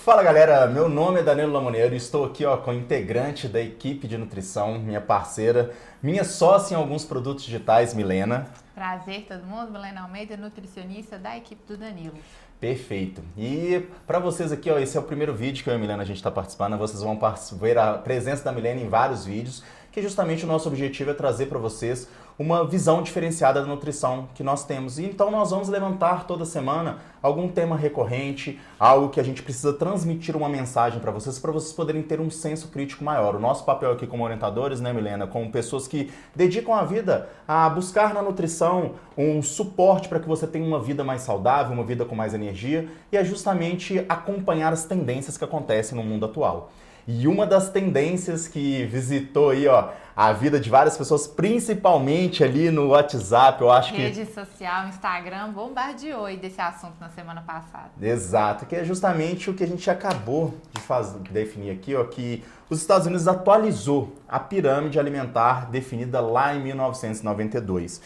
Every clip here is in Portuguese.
Fala galera, meu nome é Danilo Lamoneiro e estou aqui com a integrante da equipe de nutrição, minha parceira, minha sócia em alguns produtos digitais, Milena. Prazer todo mundo, Milena Almeida, nutricionista da equipe do Danilo. Perfeito. E para vocês aqui, esse é o primeiro vídeo que eu e a Milena a gente está participando, vocês vão ver a presença da Milena em vários vídeos, que justamente o nosso objetivo é trazer para vocês uma visão diferenciada da nutrição que nós temos. E então nós vamos levantar toda semana algum tema recorrente, algo que a gente precisa transmitir uma mensagem para vocês poderem ter um senso crítico maior. O nosso papel aqui como orientadores, né, Milena, como pessoas que dedicam a vida a buscar na nutrição um suporte para que você tenha uma vida mais saudável, uma vida com mais energia, e é justamente acompanhar as tendências que acontecem no mundo atual. E uma das tendências que visitou aí, a vida de várias pessoas, principalmente ali no WhatsApp, eu acho que... Rede social, Instagram, bombardeou aí desse assunto na semana passada. Exato, que é justamente o que a gente acabou de definir aqui, que os Estados Unidos atualizou a pirâmide alimentar definida lá em 1992.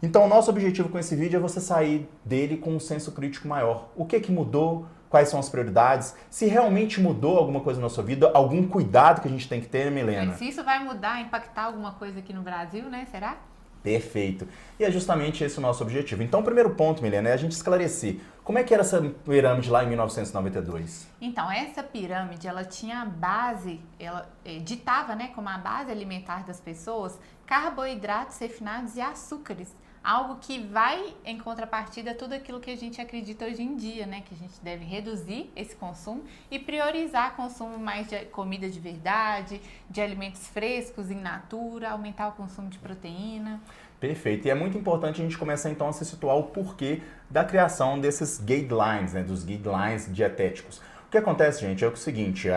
Então, o nosso objetivo com esse vídeo é você sair dele com um senso crítico maior. O que mudou? Quais são as prioridades? Se realmente mudou alguma coisa na sua vida, algum cuidado que a gente tem que ter, Milena? Se isso vai mudar, impactar alguma coisa aqui no Brasil, né? Será? Perfeito. E é justamente esse o nosso objetivo. Então, o primeiro ponto, Milena, é a gente esclarecer como é que era essa pirâmide lá em 1992. Então, essa pirâmide, ela tinha a base, ela ditava, né, como a base alimentar das pessoas, carboidratos refinados e açúcares. Algo que vai, em contrapartida, a tudo aquilo que a gente acredita hoje em dia, né? Que a gente deve reduzir esse consumo e priorizar o consumo mais de comida de verdade, de alimentos frescos, in natura, aumentar o consumo de proteína. Perfeito. E é muito importante a gente começar, então, a se situar o porquê da criação desses guidelines, né? Dos guidelines dietéticos. O que acontece, gente, é o seguinte,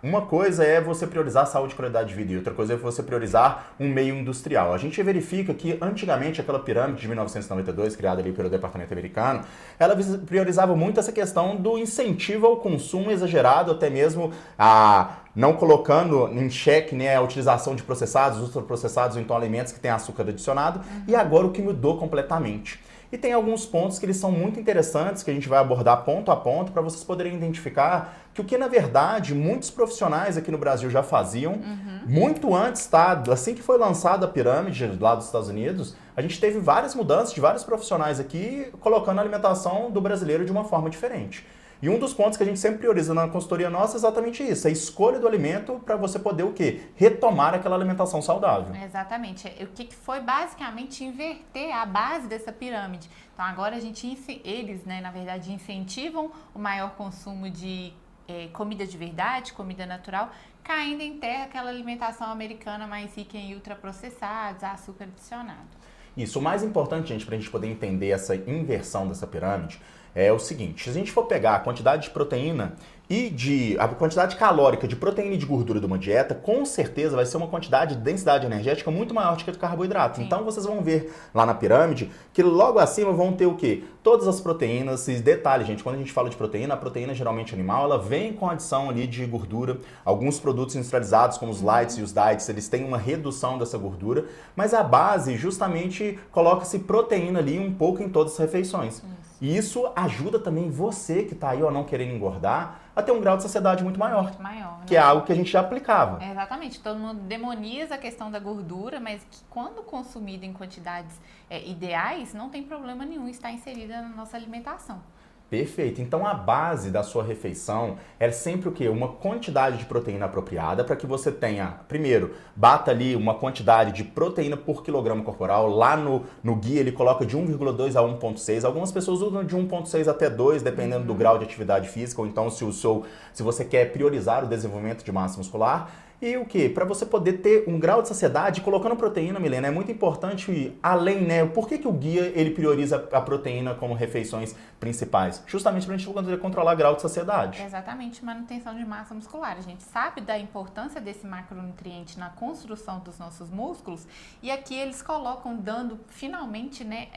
uma coisa é você priorizar a saúde e qualidade de vida e outra coisa é você priorizar um meio industrial. A gente verifica que antigamente aquela pirâmide de 1992, criada ali pelo departamento americano, ela priorizava muito essa questão do incentivo ao consumo exagerado, até mesmo não colocando em xeque, né, a utilização de processados, ultraprocessados ou então alimentos que têm açúcar adicionado. E agora o que mudou completamente. E tem alguns pontos que eles são muito interessantes, que a gente vai abordar ponto a ponto, para vocês poderem identificar que o que, na verdade, muitos profissionais aqui no Brasil já faziam, muito antes, assim que foi lançada a pirâmide lá dos Estados Unidos, a gente teve várias mudanças de vários profissionais aqui, colocando a alimentação do brasileiro de uma forma diferente. E um dos pontos que a gente sempre prioriza na consultoria nossa é exatamente isso, a escolha do alimento para você poder o quê? Retomar aquela alimentação saudável. Exatamente. O que foi basicamente inverter a base dessa pirâmide. Então agora eles, né, na verdade, incentivam o maior consumo de comida de verdade, comida natural, caindo em terra aquela alimentação americana mais rica em ultraprocessados, açúcar adicionado. Isso, o mais importante, gente, para a gente poder entender essa inversão dessa pirâmide, é o seguinte, se a gente for pegar a quantidade de proteína e a quantidade calórica de proteína e de gordura de uma dieta, com certeza vai ser uma quantidade de densidade energética muito maior do que a de carboidrato. Sim. Então vocês vão ver lá na pirâmide que logo acima vão ter o quê? Todas as proteínas, e detalhe, gente, quando a gente fala de proteína, a proteína geralmente animal, ela vem com adição ali de gordura. Alguns produtos industrializados, como os lights e os diets, eles têm uma redução dessa gordura, mas a base justamente coloca-se proteína ali um pouco em todas as refeições. E isso ajuda também você que está aí não querendo engordar a ter um grau de saciedade muito maior. Muito maior, né? Que é algo que a gente já aplicava. Exatamente. Todo mundo demoniza a questão da gordura, mas que quando consumida em quantidades ideais, não tem problema nenhum estar inserida na nossa alimentação. Perfeito. Então a base da sua refeição é sempre o quê? Uma quantidade de proteína apropriada para que você tenha, primeiro, bata ali uma quantidade de proteína por quilograma corporal. Lá no guia ele coloca de 1,2 a 1,6. Algumas pessoas usam de 1,6 até 2, dependendo do grau de atividade física, ou então se você quer priorizar o desenvolvimento de massa muscular. E o que? Para você poder ter um grau de saciedade, colocando proteína, Milena, é muito importante ir além, né? Por que o guia ele prioriza a proteína como refeições principais? Justamente para a gente poder controlar grau de saciedade. Exatamente, manutenção de massa muscular. A gente sabe da importância desse macronutriente na construção dos nossos músculos e aqui eles colocam, dando finalmente, né,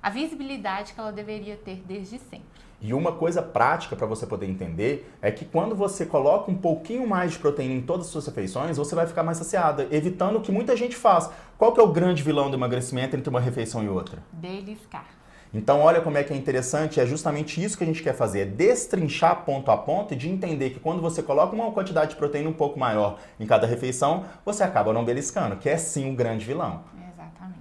a visibilidade que ela deveria ter desde sempre. E uma coisa prática para você poder entender é que quando você coloca um pouquinho mais de proteína em todas as suas refeições, você vai ficar mais saciada, evitando o que muita gente faz. Qual que é o grande vilão do emagrecimento entre uma refeição e outra? Beliscar. Então, olha como é que é interessante, é justamente isso que a gente quer fazer, é destrinchar ponto a ponto e de entender que quando você coloca uma quantidade de proteína um pouco maior em cada refeição, você acaba não beliscando, que é sim o grande vilão. Exatamente.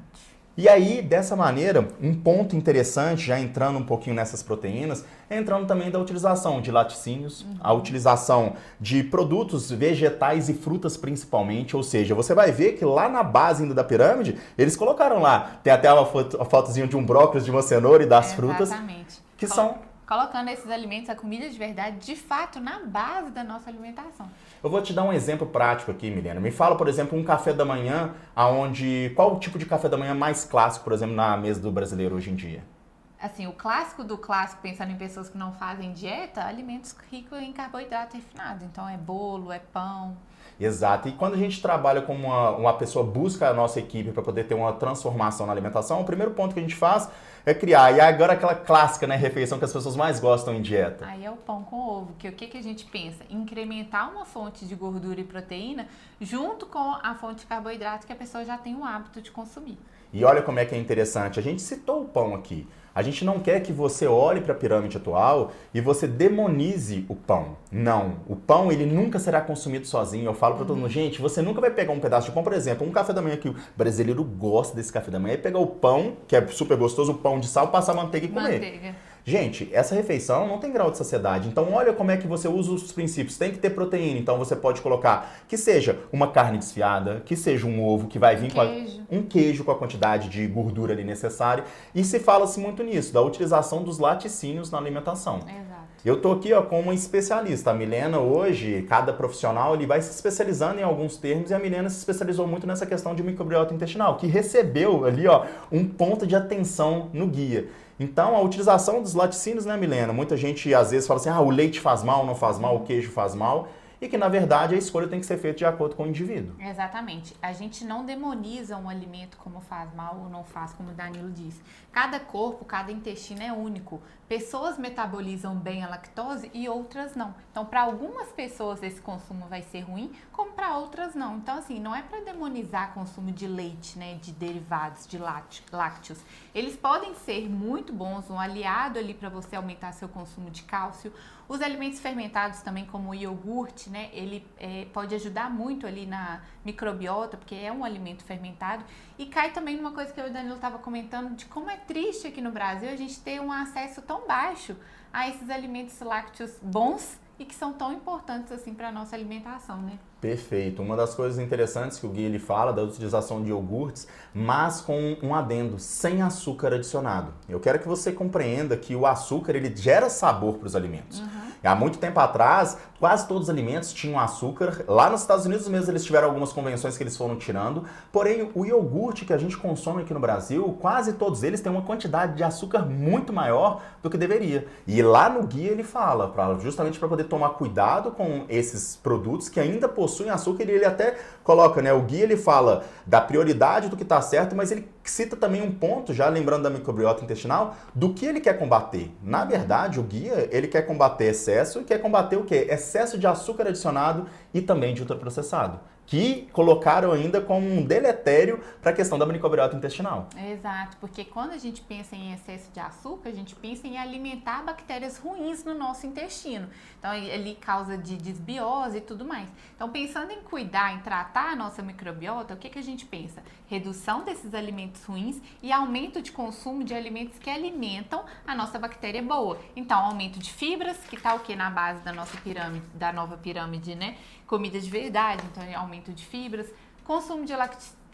E aí, dessa maneira, um ponto interessante, já entrando um pouquinho nessas proteínas, é entrando também da utilização de laticínios, a utilização de produtos vegetais e frutas principalmente, ou seja, você vai ver que lá na base ainda da pirâmide, eles colocaram lá, tem até uma fotozinha de um brócolis, de uma cenoura e das frutas, que são... Colocando esses alimentos, a comida de verdade, de fato, na base da nossa alimentação. Eu vou te dar um exemplo prático aqui, Milena. Me fala, por exemplo, um café da manhã, qual o tipo de café da manhã mais clássico, por exemplo, na mesa do brasileiro hoje em dia? Assim, o clássico do clássico, pensando em pessoas que não fazem dieta, alimentos ricos em carboidrato refinado. Então, é bolo, é pão. Exato. E quando a gente trabalha com uma pessoa, busca a nossa equipe para poder ter uma transformação na alimentação, o primeiro ponto que a gente faz é criar. E agora aquela clássica, né, refeição que as pessoas mais gostam em dieta. Aí é o pão com ovo, que o que a gente pensa? Incrementar uma fonte de gordura e proteína junto com a fonte de carboidrato que a pessoa já tem o hábito de consumir. E olha como é que é interessante. A gente citou o pão aqui. A gente não quer que você olhe para a pirâmide atual e você demonize o pão. Não. O pão, ele nunca será consumido sozinho. Eu falo para todo mundo, gente, você nunca vai pegar um pedaço de pão, por exemplo, um café da manhã que o brasileiro gosta desse café da manhã, e pegar o pão, que é super gostoso, o pão de sal, passar manteiga e comer. Manteiga. Gente, essa refeição não tem grau de saciedade. Então, olha como é que você usa os princípios. Tem que ter proteína. Então, você pode colocar que seja uma carne desfiada, que seja um ovo, que vai vir com um queijo com a quantidade de gordura ali necessária. E se fala-se muito nisso, da utilização dos laticínios na alimentação. Exato. Eu tô aqui como um especialista. A Milena hoje, cada profissional, ele vai se especializando em alguns termos e a Milena se especializou muito nessa questão de microbiota intestinal, que recebeu ali um ponto de atenção no guia. Então, a utilização dos laticínios, né, Milena? Muita gente às vezes fala assim, o leite faz mal, não faz mal, o queijo faz mal. E que, na verdade, a escolha tem que ser feita de acordo com o indivíduo. Exatamente. A gente não demoniza um alimento como faz mal ou não faz, como o Danilo disse. Cada corpo, cada intestino é único. Pessoas metabolizam bem a lactose e outras não. Então, para algumas pessoas esse consumo vai ser ruim, como para outras não. Então, assim, não é para demonizar o consumo de leite, né, de derivados, de lácteos. Eles podem ser muito bons, um aliado ali para você aumentar seu consumo de cálcio. Os alimentos fermentados também, como o iogurte, né, ele pode ajudar muito ali na microbiota, porque é um alimento fermentado. E cai também numa coisa que eu e o Danilo estava comentando, de como é triste aqui no Brasil a gente ter um acesso tão baixo a esses alimentos lácteos bons e que são tão importantes assim para a nossa alimentação, né? Perfeito. Uma das coisas interessantes que o Gui ele fala da utilização de iogurtes, mas com um adendo, sem açúcar adicionado. Eu quero que você compreenda que o açúcar ele gera sabor para os alimentos. Há muito tempo atrás, quase todos os alimentos tinham açúcar. Lá nos Estados Unidos mesmo eles tiveram algumas convenções que eles foram tirando. Porém, o iogurte que a gente consome aqui no Brasil, quase todos eles têm uma quantidade de açúcar muito maior do que deveria. E lá no guia ele fala, justamente para poder tomar cuidado com esses produtos que ainda possuem açúcar, e ele até coloca, né? O guia ele fala da prioridade do que está certo, mas ele cita também um ponto, já lembrando da microbiota intestinal, do que ele quer combater. Na verdade, o guia, ele quer combater excesso e quer combater o quê? Excesso de açúcar adicionado e também de ultraprocessado, que colocaram ainda como um deletério para a questão da microbiota intestinal. Exato, porque quando a gente pensa em excesso de açúcar, a gente pensa em alimentar bactérias ruins no nosso intestino. Então, ele causa de desbiose e tudo mais. Então, pensando em cuidar, em tratar a nossa microbiota, o que a gente pensa? Redução desses alimentos ruins e aumento de consumo de alimentos que alimentam a nossa bactéria boa. Então, aumento de fibras, que está o que na base da nossa pirâmide, da nova pirâmide, né? Comida de verdade, então aumento de fibras, consumo de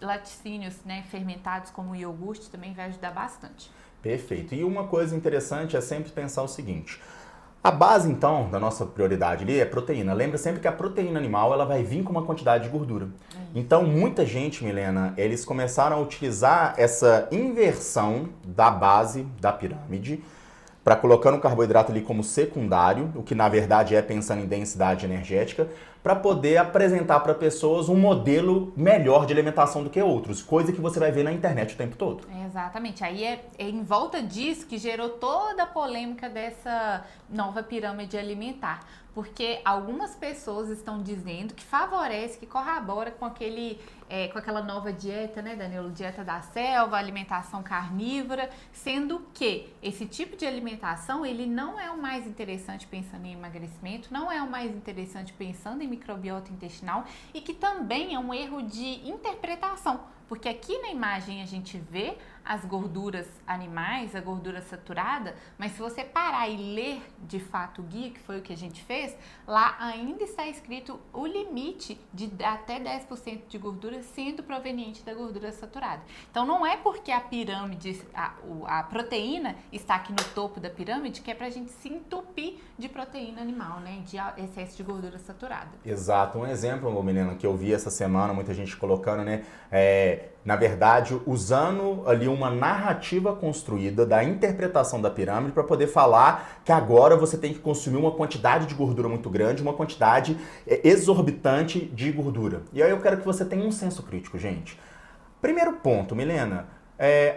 laticínios, né, fermentados como o iogurte também vai ajudar bastante. Perfeito. E uma coisa interessante é sempre pensar o seguinte: a base, então, da nossa prioridade ali é proteína. Lembra sempre que a proteína animal ela vai vir com uma quantidade de gordura. Então, muita gente, Milena, eles começaram a utilizar essa inversão da base da pirâmide para colocando o carboidrato ali como secundário, o que na verdade é pensando em densidade energética, para poder apresentar para pessoas um modelo melhor de alimentação do que outros, coisa que você vai ver na internet o tempo todo. Exatamente. Aí é em volta disso que gerou toda a polêmica dessa nova pirâmide alimentar. Porque algumas pessoas estão dizendo que favorece, que corrobora com com aquela nova dieta, né, Danilo? Dieta da selva, alimentação carnívora, sendo que esse tipo de alimentação, ele não é o mais interessante pensando em emagrecimento, não é o mais interessante pensando em microbiota intestinal e que também é um erro de interpretação. Porque aqui na imagem a gente vê as gorduras animais, a gordura saturada, mas se você parar e ler de fato o guia, que foi o que a gente fez, lá ainda está escrito o limite de até 10% de gordura sendo proveniente da gordura saturada. Então não é porque a pirâmide, a proteína está aqui no topo da pirâmide que é pra gente se entupir de proteína animal, né? De excesso de gordura saturada. Exato. Um exemplo, Milena, que eu vi essa semana, muita gente colocando, né? Na verdade, usando ali uma narrativa construída da interpretação da pirâmide para poder falar que agora você tem que consumir uma quantidade de gordura muito grande, uma quantidade exorbitante de gordura. E aí eu quero que você tenha um senso crítico, gente. Primeiro ponto, Milena,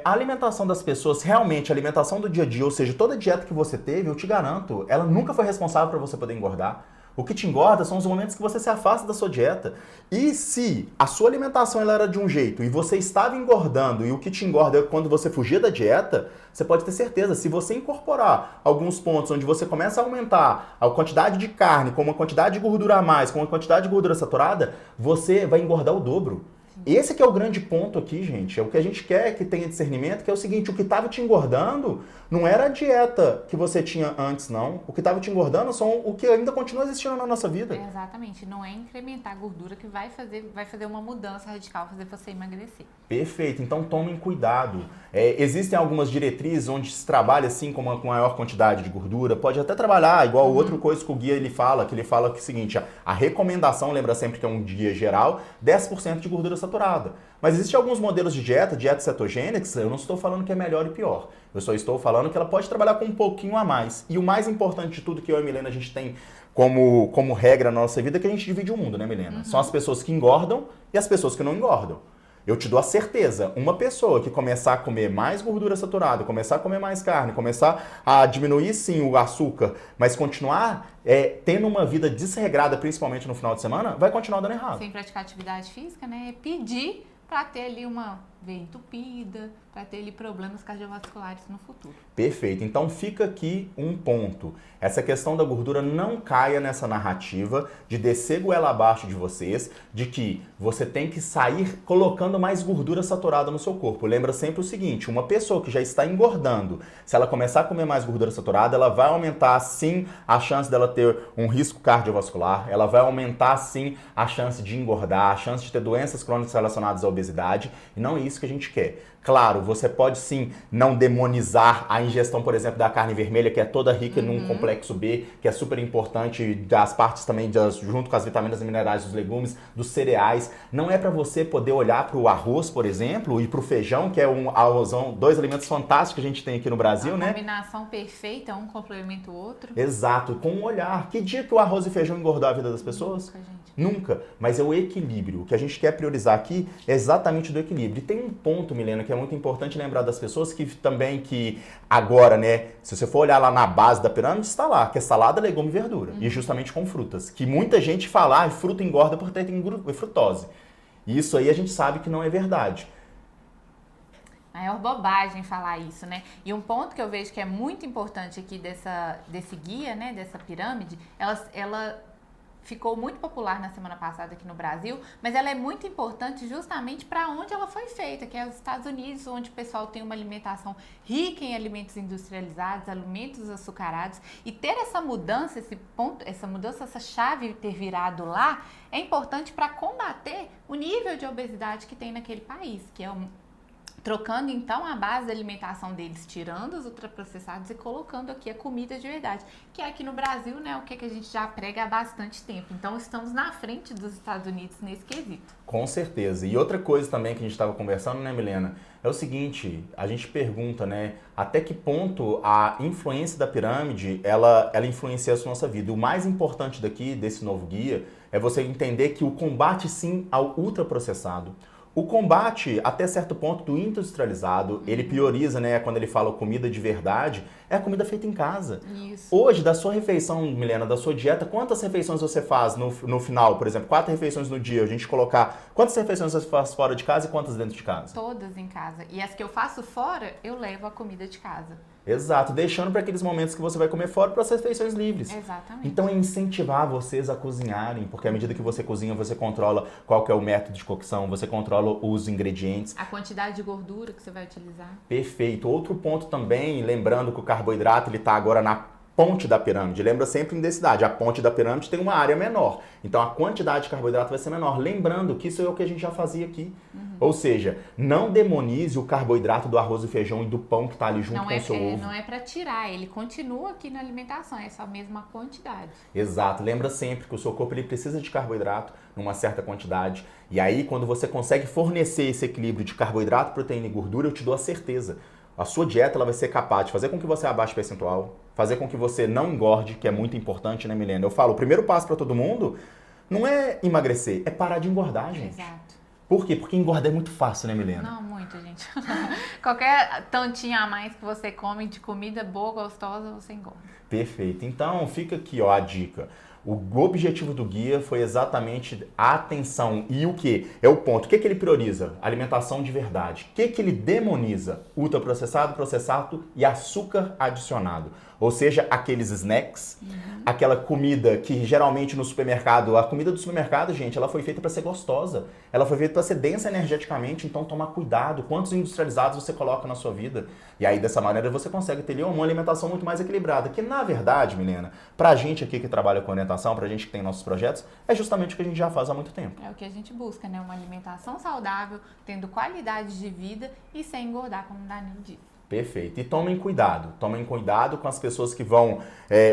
a alimentação das pessoas, realmente, a alimentação do dia a dia, ou seja, toda dieta que você teve, eu te garanto, ela nunca foi responsável para você poder engordar. O que te engorda são os momentos que você se afasta da sua dieta. E se a sua alimentação ela era de um jeito e você estava engordando e o que te engorda é quando você fugia da dieta, você pode ter certeza, se você incorporar alguns pontos onde você começa a aumentar a quantidade de carne com uma quantidade de gordura a mais, com uma quantidade de gordura saturada, você vai engordar o dobro. Esse que é o grande ponto aqui, gente. É o que a gente quer que tenha discernimento, que é o seguinte, o que estava te engordando não era a dieta que você tinha antes, não. O que estava te engordando são o que ainda continua existindo na nossa vida. Exatamente. Não é incrementar a gordura que vai fazer uma mudança radical, fazer você emagrecer. Perfeito. Então tomem cuidado. Existem algumas diretrizes onde se trabalha assim com uma maior quantidade de gordura. Pode até trabalhar, igual outra coisa que o guia ele fala que é o seguinte, a recomendação, lembra sempre que é um guia geral, 10% de gordura saturada. Mas existem alguns modelos de dieta cetogênicas, eu não estou falando que é melhor e pior. Eu só estou falando que ela pode trabalhar com um pouquinho a mais. E o mais importante de tudo que eu e a Milena a gente tem como regra na nossa vida é que a gente divide o mundo, né, Milena? São as pessoas que engordam e as pessoas que não engordam. Eu te dou a certeza, uma pessoa que começar a comer mais gordura saturada, começar a comer mais carne, começar a diminuir sim o açúcar, mas continuar tendo uma vida desregrada, principalmente no final de semana, vai continuar dando errado. Sem praticar atividade física, né? Pedir para ter ali uma veia entupida, para ter ali problemas cardiovasculares no futuro. Perfeito. Então fica aqui um ponto. Essa questão da gordura não caia nessa narrativa de descer goela abaixo de vocês, de que você tem que sair colocando mais gordura saturada no seu corpo. Lembra sempre o seguinte, uma pessoa que já está engordando, se ela começar a comer mais gordura saturada, ela vai aumentar sim a chance dela ter um risco cardiovascular, ela vai aumentar sim a chance de engordar, a chance de ter doenças crônicas relacionadas à obesidade, e não é isso que a gente quer. Claro, você pode sim não demonizar a ingestão, por exemplo, da carne vermelha, que é toda rica num complexo B, que é super importante, das partes também, junto com as vitaminas e minerais dos legumes, dos cereais. Não é para você poder olhar para o arroz, por exemplo, e para o feijão, que é dois alimentos fantásticos que a gente tem aqui no Brasil, né? Uma combinação perfeita, um complementa o outro. Exato, com um olhar. Que dia que o arroz e feijão engordou a vida das pessoas? Nunca, gente. Nunca, mas é o equilíbrio. O que a gente quer priorizar aqui é exatamente do equilíbrio. E tem um ponto, Milena, que é muito importante lembrar das pessoas que agora, né, se você for olhar lá na base da pirâmide, está lá, que é salada, legume e verdura. E justamente com frutas. Que muita gente fala, fruta engorda porque tem frutose. E isso aí a gente sabe que não é verdade. Maior bobagem falar isso, né? E um ponto que eu vejo que é muito importante aqui desse guia, né, dessa pirâmide, ela ficou muito popular na semana passada aqui no Brasil, mas ela é muito importante justamente para onde ela foi feita, que é os Estados Unidos, onde o pessoal tem uma alimentação rica em alimentos industrializados, alimentos açucarados, e ter essa mudança, essa chave ter virado lá, é importante para combater o nível de obesidade que tem naquele país, que é trocando então a base da alimentação deles, tirando os ultraprocessados e colocando aqui a comida de verdade, que é aqui no Brasil, né, o que a gente já prega há bastante tempo. Então estamos na frente dos Estados Unidos nesse quesito. Com certeza. E outra coisa também que a gente estava conversando, né, Milena, é o seguinte, a gente pergunta, né, até que ponto a influência da pirâmide, ela influencia a nossa vida. O mais importante desse novo guia, é você entender que o combate sim ao ultraprocessado, O combate, até certo ponto, do industrializado, ele prioriza, né, quando ele fala comida de verdade, é a comida feita em casa. Isso. Hoje, da sua refeição, Milena, da sua dieta, quantas refeições você faz no final? Por exemplo, 4 refeições no dia, a gente colocar quantas refeições você faz fora de casa e quantas dentro de casa? Todas em casa. E as que eu faço fora, eu levo a comida de casa. Exato, deixando para aqueles momentos que você vai comer fora para as refeições livres. Exatamente. Então é incentivar vocês a cozinharem, porque à medida que você cozinha, você controla qual que é o método de cocção, você controla os ingredientes. A quantidade de gordura que você vai utilizar. Perfeito. Outro ponto também, lembrando que o carboidrato ele está agora na ponte da pirâmide. Lembra sempre em densidade. A ponte da pirâmide tem uma área menor. Então a quantidade de carboidrato vai ser menor. Lembrando que isso é o que a gente já fazia aqui. Ou seja, não demonize o carboidrato do arroz e feijão e do pão que está ali junto com o seu ovo. Não é para tirar, ele continua aqui na alimentação, é só a mesma quantidade. Exato. Lembra sempre que o seu corpo ele precisa de carboidrato numa certa quantidade. E aí, quando você consegue fornecer esse equilíbrio de carboidrato, proteína e gordura, eu te dou a certeza. A sua dieta ela vai ser capaz de fazer com que você abaixe o percentual, fazer com que você não engorde, que é muito importante, né, Milena? Eu falo, o primeiro passo para todo mundo não é emagrecer, é parar de engordar, gente. Exato. Por quê? Porque engordar é muito fácil, né, Milena? Não, muito, gente. Qualquer tantinho a mais que você come de comida boa, gostosa, você engorda. Perfeito. Então, fica aqui ó, a dica. O objetivo do guia foi exatamente a atenção. E o que? É o ponto. O que ele prioriza? Alimentação de verdade. O que ele demoniza? Ultraprocessado, processado e açúcar adicionado. Ou seja, aqueles snacks, aquela comida que geralmente no supermercado, a comida do supermercado, gente, ela foi feita para ser gostosa. Ela foi feita para ser densa energeticamente, então tomar cuidado. Quantos industrializados você coloca na sua vida? E aí, dessa maneira, você consegue ter uma alimentação muito mais equilibrada. Que, na verdade, Milena, pra gente aqui que trabalha com orientação, pra gente que tem nossos projetos, é justamente o que a gente já faz há muito tempo. É o que a gente busca, né? Uma alimentação saudável, tendo qualidade de vida e sem engordar, como o Danilo disse. Perfeito. E tomem cuidado com as pessoas que vão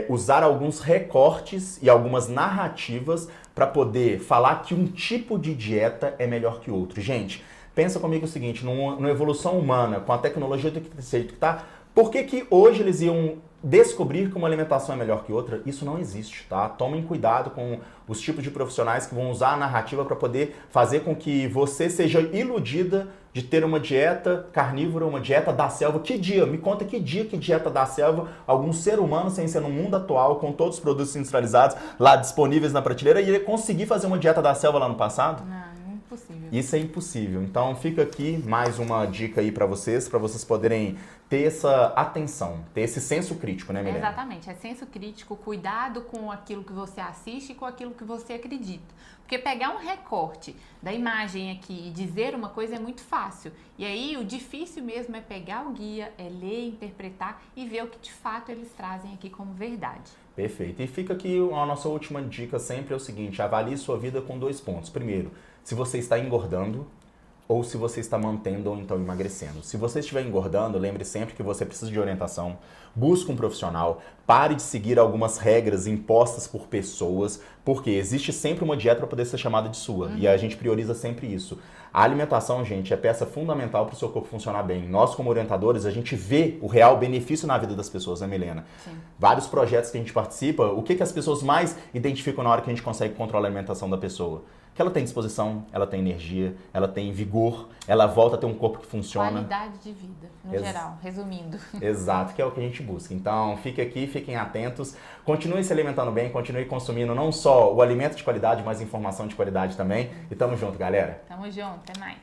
usar alguns recortes e algumas narrativas para poder falar que um tipo de dieta é melhor que outro. Gente, pensa comigo o seguinte, numa evolução humana, com a tecnologia do que está, por que hoje eles iam descobrir que uma alimentação é melhor que outra? Isso não existe, tá? Tomem cuidado com os tipos de profissionais que vão usar a narrativa para poder fazer com que você seja iludida de ter uma dieta carnívora, uma dieta da selva. Que dia? Me conta que dia que dieta da selva algum ser humano, sem ser no mundo atual, com todos os produtos industrializados lá disponíveis na prateleira, ia conseguir fazer uma dieta da selva lá no passado? Não, impossível. Isso é impossível. Então fica aqui mais uma dica aí para vocês poderem ter essa atenção, ter esse senso crítico, né, Milena? Exatamente, é senso crítico, cuidado com aquilo que você assiste e com aquilo que você acredita. Porque pegar um recorte da imagem aqui e dizer uma coisa é muito fácil. E aí o difícil mesmo é pegar o guia, é ler, interpretar e ver o que de fato eles trazem aqui como verdade. Perfeito. E fica aqui a nossa última dica sempre é o seguinte, avalie sua vida com 2 pontos. Primeiro, se você está engordando ou se você está mantendo ou então emagrecendo. Se você estiver engordando, lembre sempre que você precisa de orientação, busque um profissional, pare de seguir algumas regras impostas por pessoas, porque existe sempre uma dieta para poder ser chamada de sua, e a gente prioriza sempre isso. A alimentação, gente, é peça fundamental para o seu corpo funcionar bem. Nós, como orientadores, a gente vê o real benefício na vida das pessoas, né, Milena? Sim. Vários projetos que a gente participa, o que as pessoas mais identificam na hora que a gente consegue controlar a alimentação da pessoa? Que ela tem disposição, ela tem energia, ela tem vigor, ela volta a ter um corpo que funciona. Qualidade de vida, no geral, resumindo. Exato, que é o que a gente busca. Então, fique aqui, fiquem atentos, continue se alimentando bem, continue consumindo não só o alimento de qualidade, mas informação de qualidade também. E tamo junto, galera. Tamo junto, até mais.